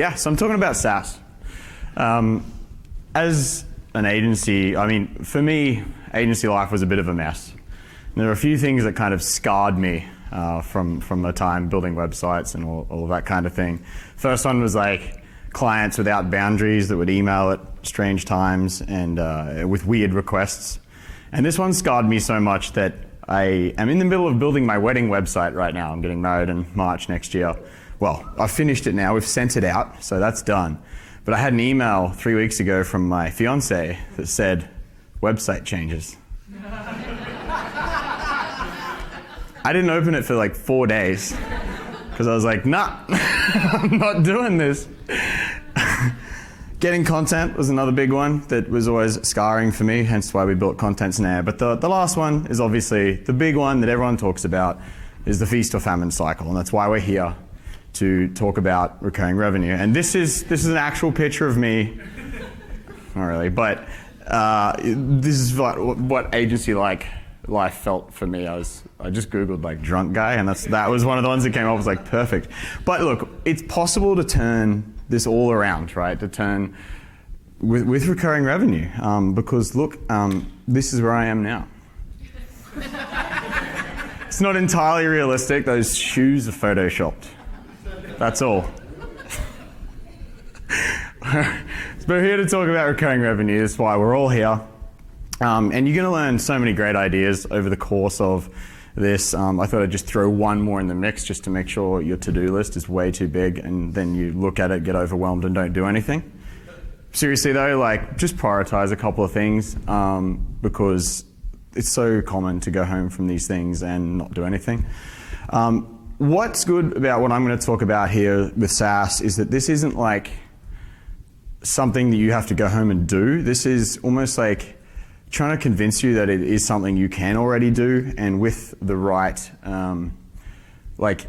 Yeah, so I'm talking about SaaS. As an agency, I mean, for me, agency life was a bit of a mess. And there are a few things that kind of scarred me from my time building websites and all of that kind of thing. First one was like clients without boundaries that would email at strange times and with weird requests. And this one scarred me so much that I am in the middle of building my wedding website right now. I'm getting married in March next year. Well, I've finished it now. We've sent it out, so that's done. But I had an email 3 weeks ago from my fiance that said, website changes. I didn't open it for like 4 days because I was like, nah, I'm not doing this. Getting content was another big one that was always scarring for me, hence why we built Contents Now. But the last one is obviously the big one that everyone talks about is the feast or famine cycle, and that's why we're here to talk about recurring revenue. And this is an actual picture of me, not really, but this is what agency life felt for me. I just Googled like drunk guy, and that was one of the ones that came up. I was like, perfect. But look, it's possible to turn this all around, right? To turn with recurring revenue, because look, this is where I am now. It's not entirely realistic. Those shoes are photoshopped. That's all. But we're here to talk about recurring revenue. That's why we're all here. And you're going to learn so many great ideas over the course of this. I thought I'd just throw one more in the mix just to make sure your to-do list is way too big and then you look at it, get overwhelmed and don't do anything. Seriously though, like just prioritize a couple of things because it's so common to go home from these things and not do anything. What's good about what I'm going to talk about here with SaaS is that this isn't like something that you have to go home and do. This is almost like trying to convince you that it is something you can already do, and with the right, like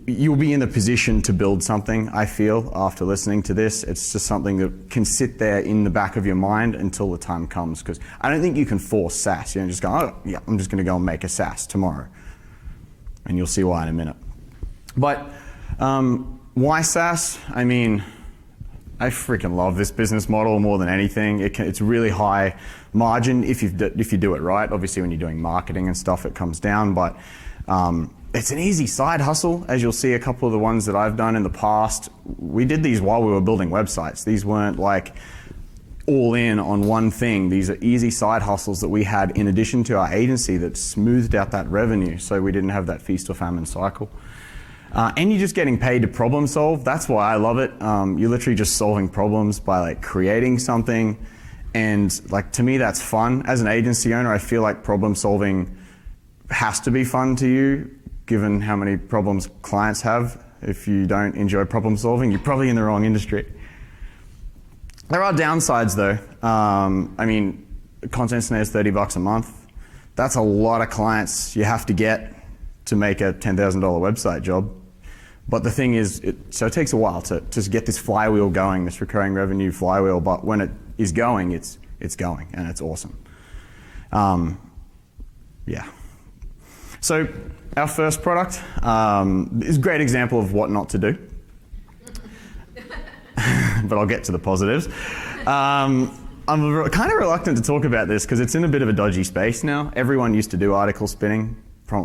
you'll be in the position to build something, I feel, after listening to this. It's just something that can sit there in the back of your mind until the time comes, because I don't think you can force SaaS. You know, just go, oh yeah, I'm just going to go and make a SaaS tomorrow. And you'll see why in a minute. But why SaaS? I mean, I freaking love this business model more than anything. It's really high margin if you do it right. Obviously, when you're doing marketing and stuff, it comes down. But it's an easy side hustle, as you'll see a couple of the ones that I've done in the past. We did these while we were building websites. These weren't like all in on one thing. These are easy side hustles that we had in addition to our agency that smoothed out that revenue, so we didn't have that feast or famine cycle. And you're just getting paid to problem solve. That's why I love it. You're literally just solving problems by like creating something. And like to me, that's fun. As an agency owner, I feel like problem solving has to be fun to you, given how many problems clients have. If you don't enjoy problem solving, you're probably in the wrong industry. There are downsides though. I mean, Contents Now is $30 a month. That's a lot of clients you have to get to make a $10,000 website job. But the thing is, so it takes a while to get this flywheel going, this recurring revenue flywheel, but when it is going, it's going, and it's awesome. Yeah. So our first product is a great example of what not to do. But I'll get to the positives. I'm kind of reluctant to talk about this because it's in a bit of a dodgy space now. Everyone used to do article spinning.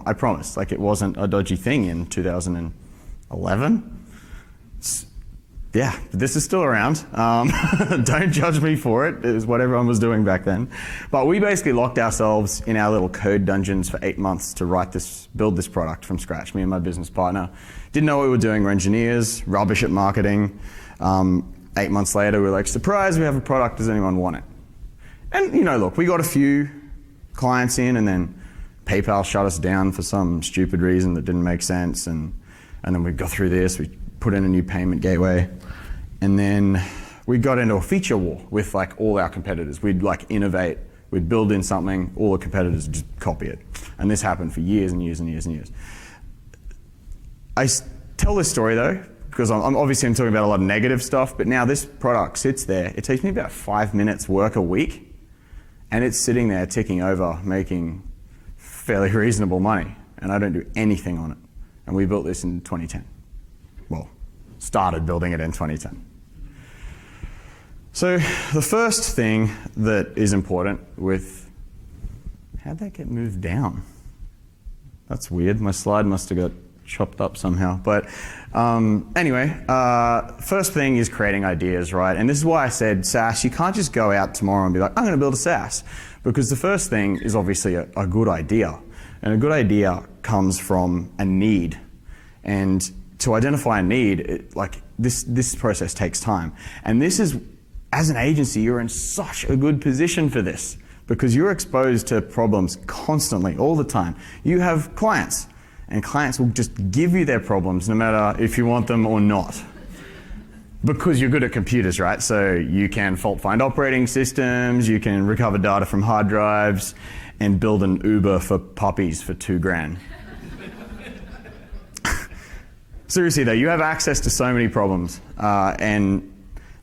I promise, like it wasn't a dodgy thing in 2011. Yeah, this is still around. Don't judge me for it. It was what everyone was doing back then. But we basically locked ourselves in our little code dungeons for 8 months to build this product from scratch, me and my business partner. Didn't know what we were doing. We're engineers, rubbish at marketing. 8 months later, we were like, surprise, we have a product. Does anyone want it? And you know, look, we got a few clients in, and then PayPal shut us down for some stupid reason that didn't make sense. And then we got through this. We put in a new payment gateway. And then we got into a feature war with like all our competitors. We'd like innovate, we'd build in something, all the competitors would just copy it. And this happened for years and years and years and years. I tell this story though, because I'm talking about a lot of negative stuff, but now this product sits there. It takes me about 5 minutes work a week, and it's sitting there ticking over, making fairly reasonable money, and I don't do anything on it. And we built this in 2010. Well, started building it in 2010. So the first thing that is important with, how'd that get moved down? That's weird. My slide must have got chopped up somehow. But anyway, first thing is creating ideas, right? And this is why I said SaaS, you can't just go out tomorrow and be like, I'm going to build a SaaS. Because the first thing is obviously a good idea. And a good idea comes from a need. And to identify a need, this process takes time. And this is, as an agency, you're in such a good position for this because you're exposed to problems constantly, all the time. You have clients, and clients will just give you their problems no matter if you want them or not. Because you're good at computers, right? So you can fault find operating systems, you can recover data from hard drives, and build an Uber for puppies for $2,000. Seriously though, you have access to so many problems, and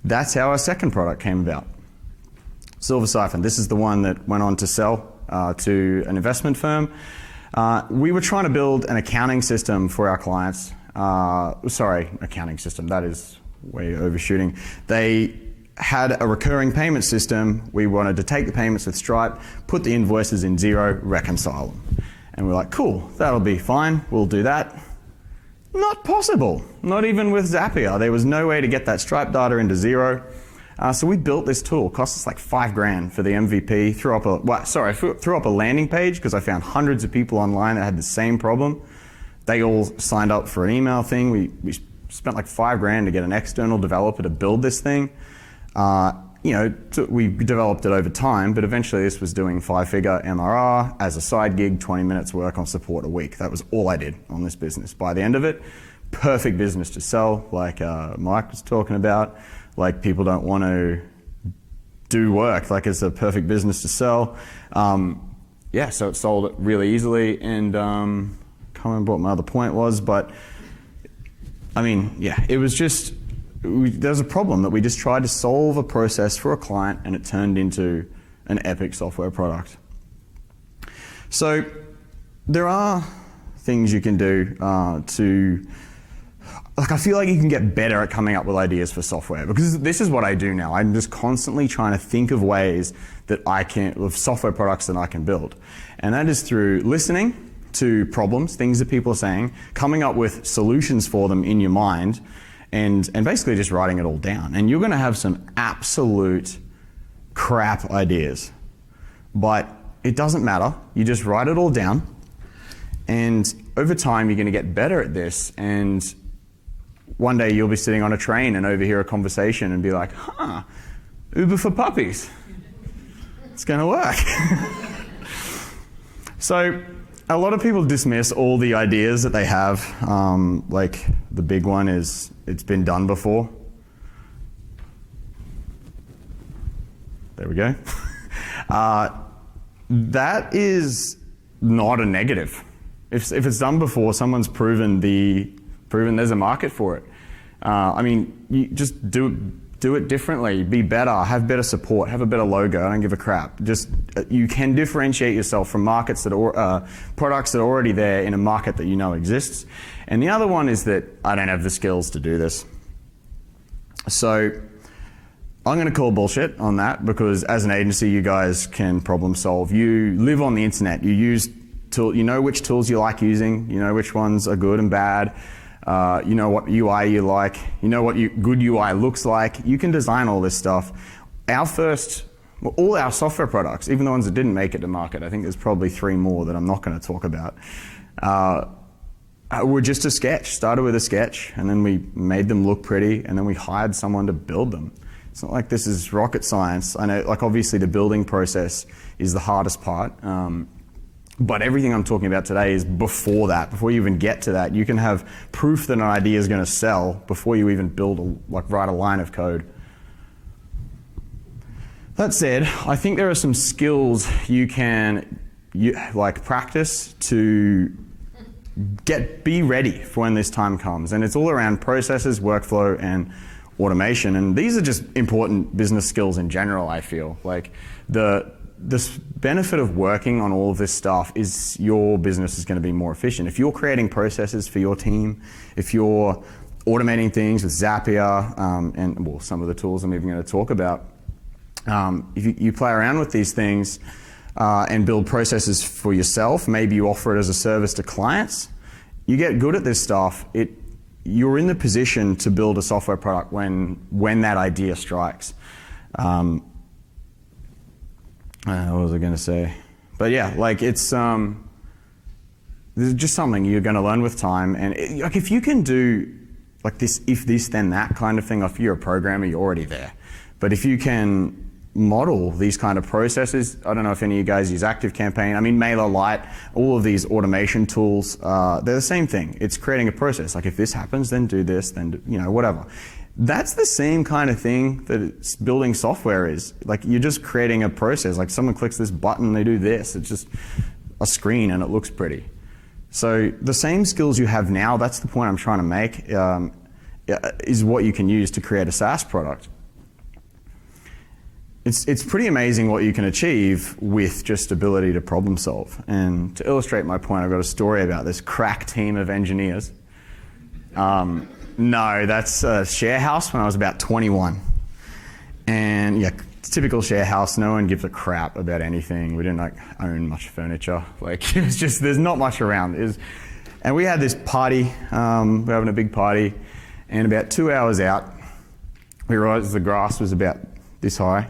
that's how our second product came about. Silver Siphon, this is the one that went on to sell to an investment firm. We were trying to build an accounting system for our clients. Accounting system, that is way overshooting. They had a recurring payment system. We wanted to take the payments with Stripe, put the invoices in Xero, reconcile them. And we're like, cool, that'll be fine, we'll do that. Not possible, not even with Zapier. There was no way to get that Stripe data into Xero. So we built this tool, cost us like $5,000 for the MVP, threw up a landing page because I found hundreds of people online that had the same problem. They all signed up for an email thing. We spent like $5,000 to get an external developer to build this thing. We developed it over time, but eventually this was doing 5-figure MRR as a side gig, 20 minutes work on support a week. That was all I did on this business. By the end of it, perfect business to sell, like Mike was talking about. Like people don't want to do work, like it's a perfect business to sell. So it sold it really easily, and can't remember what my other point was, but it was just, there was a problem that we just tried to solve a process for a client, and it turned into an epic software product. So there are things you can do I feel like you can get better at coming up with ideas for software, because this is what I do now. I'm just constantly trying to think of ways that of software products that I can build. And that is through listening to problems, things that people are saying, coming up with solutions for them in your mind, and basically just writing it all down. And you're going to have some absolute crap ideas, but it doesn't matter. You just write it all down, and over time you're going to get better at this, and one day you'll be sitting on a train and overhear a conversation and be like, Uber for puppies. It's going to work. So a lot of people dismiss all the ideas that they have. Like the big one is, it's been done before. There we go. That is not a negative. If it's done before, someone's proven there's a market for it. You just do it differently, be better, have better support, have a better logo. I don't give a crap. Just you can differentiate yourself from markets products that are already there in a market that you know exists. And the other one is that I don't have the skills to do this. So I'm going to call bullshit on that, because as an agency, you guys can problem solve. You live on the internet. You know which tools you like using. You know which ones are good and bad. You know what UI you like. You know what good UI looks like. You can design all this stuff. All our software products, even the ones that didn't make it to market, I think there's probably 3 more that I'm not going to talk about, were just a sketch. Started with a sketch, and then we made them look pretty, and then we hired someone to build them. It's not like this is rocket science. I know, obviously the building process is the hardest part. But everything I'm talking about today is before that. Before you even get to that, you can have proof that an idea is going to sell before you even write a line of code. That said, I think there are some skills you can practice to be ready for when this time comes. And it's all around processes, workflow, and automation. And these are just important business skills in general, I feel. The benefit of working on all of this stuff is your business is going to be more efficient. If you're creating processes for your team, if you're automating things with Zapier, and well, some of the tools I'm even going to talk about. If you play around with these things and build processes for yourself, maybe you offer it as a service to clients, you get good at this stuff, you're in the position to build a software product when that idea strikes. What was I going to say? But yeah, like it's this is just something you're going to learn with time, and like if you can do like this, if this then that kind of thing, if you're a programmer, you're already there. But if you can model these kind of processes, I don't know if any of you guys use ActiveCampaign. I mean, MailerLite, all of these automation tools, they're the same thing. It's creating a process. Like if this happens, then do this, then whatever. That's the same kind of thing that it's building software is. Like you're just creating a process. Like someone clicks this button, they do this. It's just a screen and it looks pretty. So the same skills you have now, that's the point I'm trying to make, is what you can use to create a SaaS product. It's pretty amazing what you can achieve with just ability to problem solve. And to illustrate my point, I've got a story about this crack team of engineers. No, that's a share house when I was about 21. And yeah, typical share house, no one gives a crap about anything. We didn't own much furniture. It's just, there's not much around. And we had this party, we're having a big party, and about 2 hours out, we realized the grass was about this high,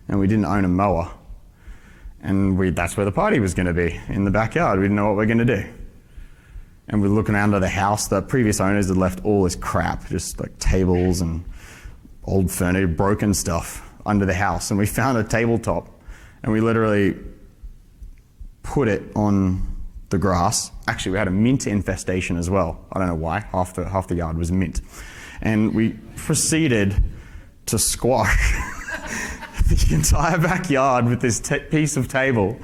and we didn't own a mower. And that's where the party was going to be, in the backyard. We didn't know what we were going to do. And we're looking under the house. The previous owners had left all this crap, just like tables and old furniture, broken stuff under the house. And we found a tabletop, and we literally put it on the grass. Actually, we had a mint infestation as well. I don't know why. Half the yard was mint. And we proceeded to squash the entire backyard with this piece of table.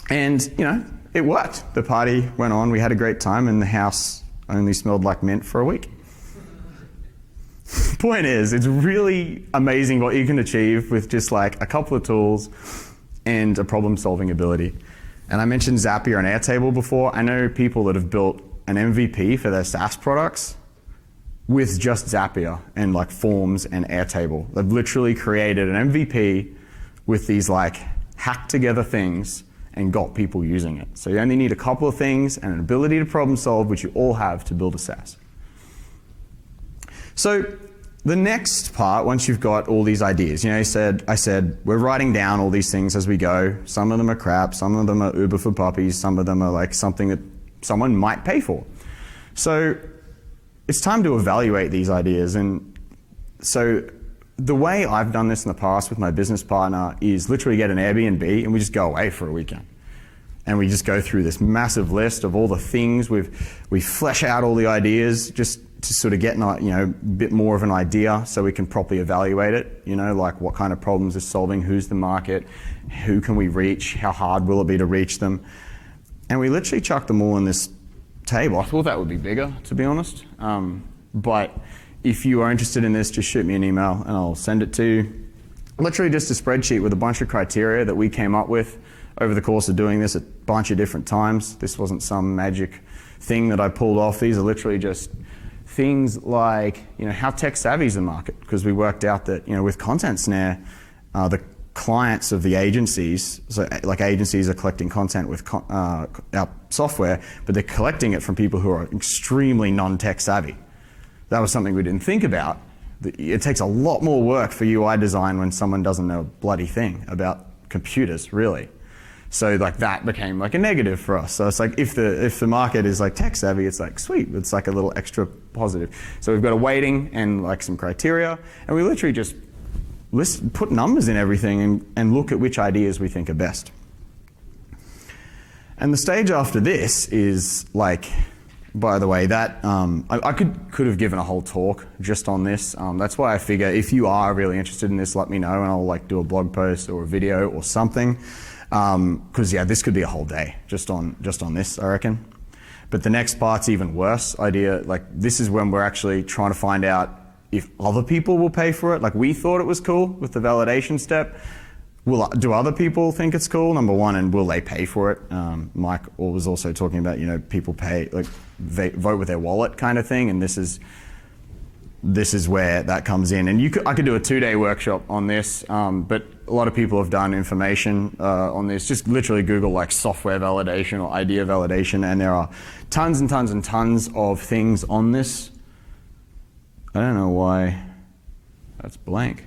And, it worked. The party went on, we had a great time, and the house only smelled like mint for a week. Point is, it's really amazing what you can achieve with just like a couple of tools and a problem-solving ability. And I mentioned Zapier and Airtable before. I know people that have built an MVP for their SaaS products with just Zapier and like Forms and Airtable. They've literally created an MVP with these like hacked together things and got people using it. So you only need a couple of things and an ability to problem solve, which you all have to build a SaaS. So the next part, once you've got all these ideas, I said we're writing down all these things as we go. Some of them are crap, some of them are Uber for puppies, some of them are like something that someone might pay for. So it's time to evaluate these ideas. And so the way I've done this in the past with my business partner is literally get an Airbnb and we just go away for a weekend. And we just go through this massive list of all the things. We flesh out all the ideas just to sort of get a bit more of an idea so we can properly evaluate it. Like what kind of problems it's solving, who's the market, who can we reach, how hard will it be to reach them. And we literally chuck them all in this table. I thought that would be bigger, to be honest. But if you are interested in this, just shoot me an email and I'll send it to you. Literally just a spreadsheet with a bunch of criteria that we came up with over the course of doing this a bunch of different times. This wasn't some magic thing that I pulled off. These are literally just things like, how tech savvy is the market? Because we worked out that, with Content Snare, the clients of the agencies, so like agencies are collecting content with our software, but they're collecting it from people who are extremely non-tech savvy. That was something we didn't think about. It takes a lot more work for UI design when someone doesn't know a bloody thing about computers, really. So like that became like a negative for us. So it's like if the market is like tech savvy, it's like sweet. It's like a little extra positive. So we've got a weighting and like some criteria, and we literally just put numbers in everything and look at which ideas we think are best. And the stage after this is like, by the way, that I could have given a whole talk just on this. That's why I figure if you are really interested in this, let me know and I'll like do a blog post or a video or something. Because this could be a whole day just on this, I reckon. But the next part's even worse. This is when we're actually trying to find out if other people will pay for it. Like we thought it was cool with the validation step. do other people think it's cool? Number one, and will they pay for it? Mike was also talking about, people pay, like they vote with their wallet kind of thing, and this is where that comes in. And I could do a 2-day workshop on this, but a lot of people have done information on this. Just literally Google like software validation or idea validation, and there are tons and tons and tons of things on this. I don't know why that's blank.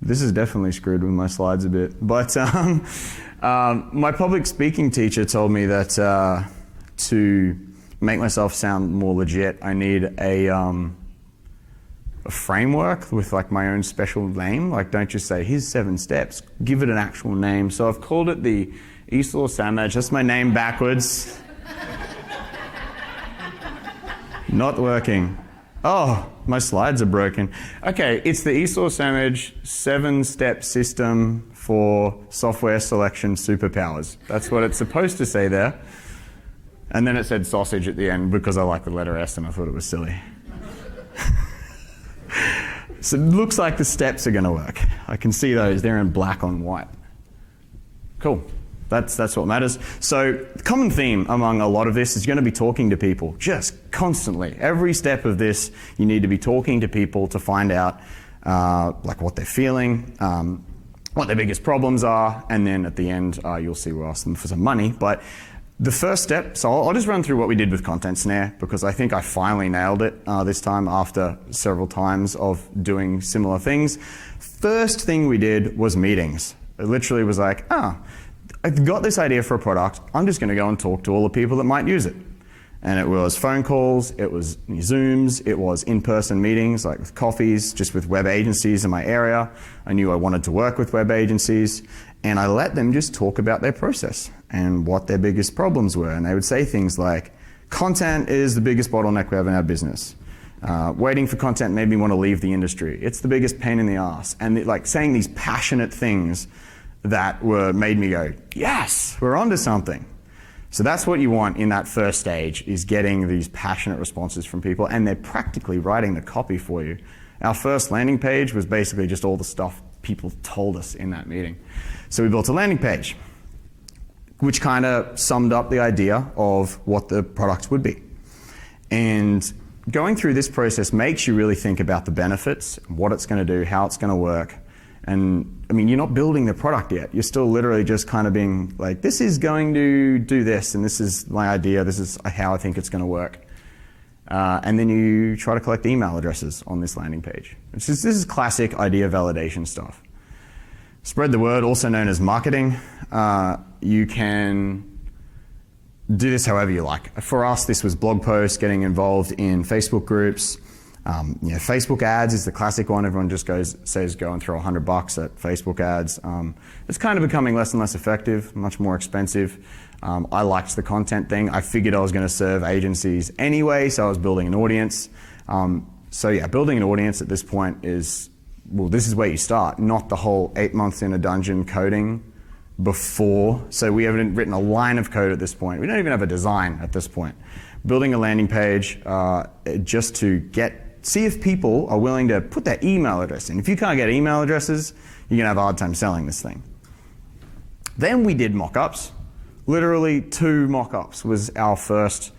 This is definitely screwed with my slides a bit. But my public speaking teacher told me that to make myself sound more legit, I need a framework with like my own special name. Like, don't just say, here's 7 steps. Give it an actual name. So I've called it the Esau Samaj. That's my name backwards. Not working. Oh, my slides are broken. Okay, it's the Esau Samaj 7-step system for software selection superpowers. That's what it's supposed to say there. And then it said sausage at the end because I like the letter S and I thought it was silly. So it looks like the steps are going to work. I can see those. They're in black on white. Cool. That's what matters. So the common theme among a lot of this is going to be talking to people, just constantly. Every step of this, you need to be talking to people to find out like what they're feeling, what their biggest problems are, and then at the end, you'll see we'll ask them for some money. But the first step, so I'll just run through what we did with Content Snare, because I think I finally nailed it this time after several times of doing similar things. First thing we did was meetings. It literally was like, I've got this idea for a product, I'm just going to go and talk to all the people that might use it. And it was phone calls, it was Zooms, it was in-person meetings, like with coffees, just with web agencies in my area. I knew I wanted to work with web agencies, and I let them just talk about their process and what their biggest problems were. And they would say things like, content is the biggest bottleneck we have in our business. Waiting for content made me want to leave the industry. It's the biggest pain in the ass. And like saying these passionate things that made me go, yes, we're onto something. So that's what you want in that first stage, is getting these passionate responses from people, and they're practically writing the copy for you. Our first landing page was basically just all the stuff people told us in that meeting. So we built a landing page, which kind of summed up the idea of what the product would be. And going through this process makes you really think about the benefits, what it's going to do, how it's going to work. And I mean, you're not building the product yet. You're still literally just kind of being like, this is going to do this, and this is my idea, this is how I think it's going to work. And then you try to collect email addresses on this landing page. This is classic idea validation stuff. Spread the word, also known as marketing. You can do this however you like. For us, this was blog posts, getting involved in Facebook groups. Facebook ads is the classic one. Everyone just says go and throw $100 at Facebook ads. It's kind of becoming less and less effective, much more expensive. I liked the content thing. I figured I was going to serve agencies anyway, so I was building an audience. Building an audience at this point is, well, this is where you start, not the whole 8 months in a dungeon coding before. So we haven't written a line of code at this point. We don't even have a design at this point. Building a landing page just to see if people are willing to put their email address in. If you can't get email addresses, you're going to have a hard time selling this thing. Then we did mock-ups. Literally 2 mock-ups was our first.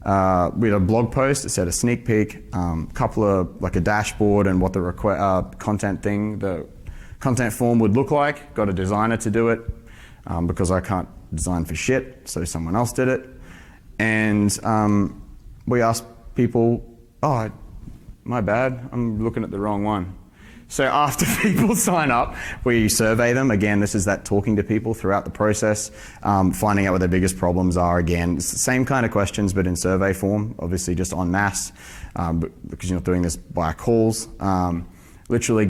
We had a blog post that said a sneak peek, couple of like a dashboard and what the the content form would look like. Got a designer to do it because I can't design for shit, so someone else did it. And we asked people, oh, my bad, I'm looking at the wrong one. So after people sign up, we survey them. Again, this is that talking to people throughout the process, finding out what their biggest problems are. Again, it's the same kind of questions, but in survey form, obviously just en masse, because you're not doing this by calls. Literally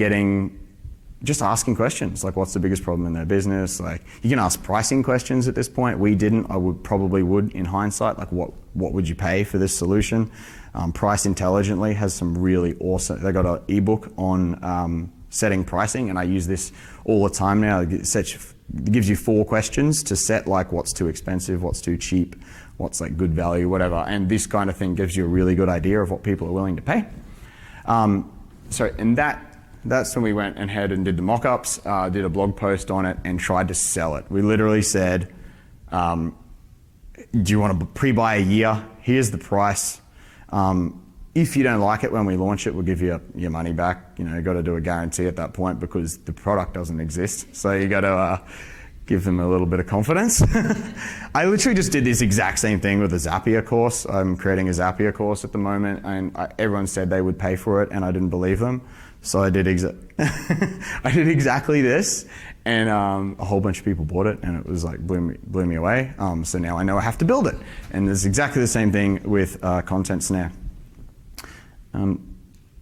just asking questions, like what's the biggest problem in their business? Like, you can ask pricing questions at this point. We didn't, probably would in hindsight, like what would you pay for this solution? Price Intelligently has some really awesome, they got an ebook on setting pricing, and I use this all the time now. It gives you 4 questions to set, like what's too expensive, what's too cheap, what's like good value, whatever. And this kind of thing gives you a really good idea of what people are willing to pay. And that that's when we went ahead and did the mock-ups, did a blog post on it, and tried to sell it. We literally said, do you want to pre-buy a year? Here's the price. If you don't like it when we launch it, we'll give you your money back. You know, you've got to do a guarantee at that point because the product doesn't exist. So you got to give them a little bit of confidence. I literally just did this exact same thing with a Zapier course. I'm creating a Zapier course at the moment, and everyone said they would pay for it, and I didn't believe them. So I did I did exactly this, and a whole bunch of people bought it, and it was like blew me away. So now I know I have to build it, and it's exactly the same thing with Content Snare.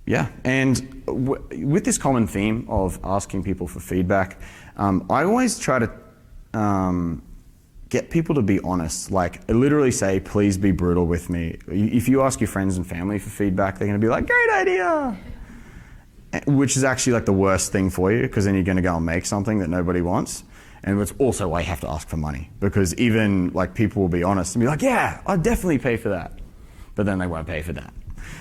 Yeah, and with this common theme of asking people for feedback, I always try to get people to be honest. Like, literally say, please be brutal with me. If you ask your friends and family for feedback, they're going to be like, great idea, which is actually like the worst thing for you, because then you're going to go and make something that nobody wants. And it's also why you have to ask for money, because even like people will be honest and be like, yeah, I'll definitely pay for that, but then they won't pay for that.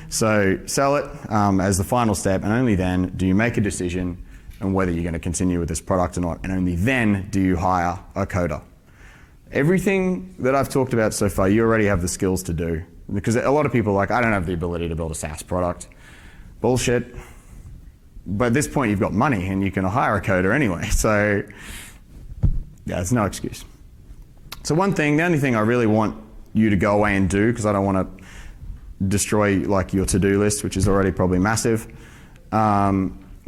So sell it as the final step, and only then do you make a decision on whether you're going to continue with this product or not, and only then do you hire a coder. Everything that I've talked about so far, you already have the skills to do. Because a lot of people are like, I don't have the ability to build a SaaS product. Bullshit. But at this point, you've got money and you can hire a coder anyway. So yeah, it's no excuse. So the only thing I really want you to go away and do, because I don't want to destroy like your to-do list, which is already probably massive,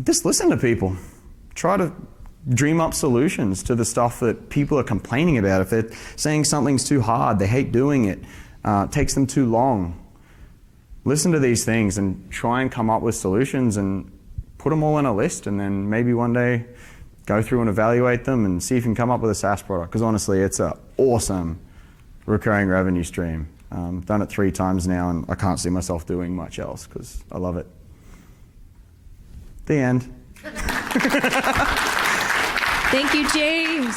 just listen to people. Try to dream up solutions to the stuff that people are complaining about. If they're saying something's too hard, they hate doing it, takes them too long, listen to these things and try and come up with solutions and put them all in a list, and then maybe one day go through and evaluate them and see if you can come up with a SaaS product, because honestly, it's an awesome recurring revenue stream. Done it 3 times now, and I can't see myself doing much else because I love it. The end. Thank you, James.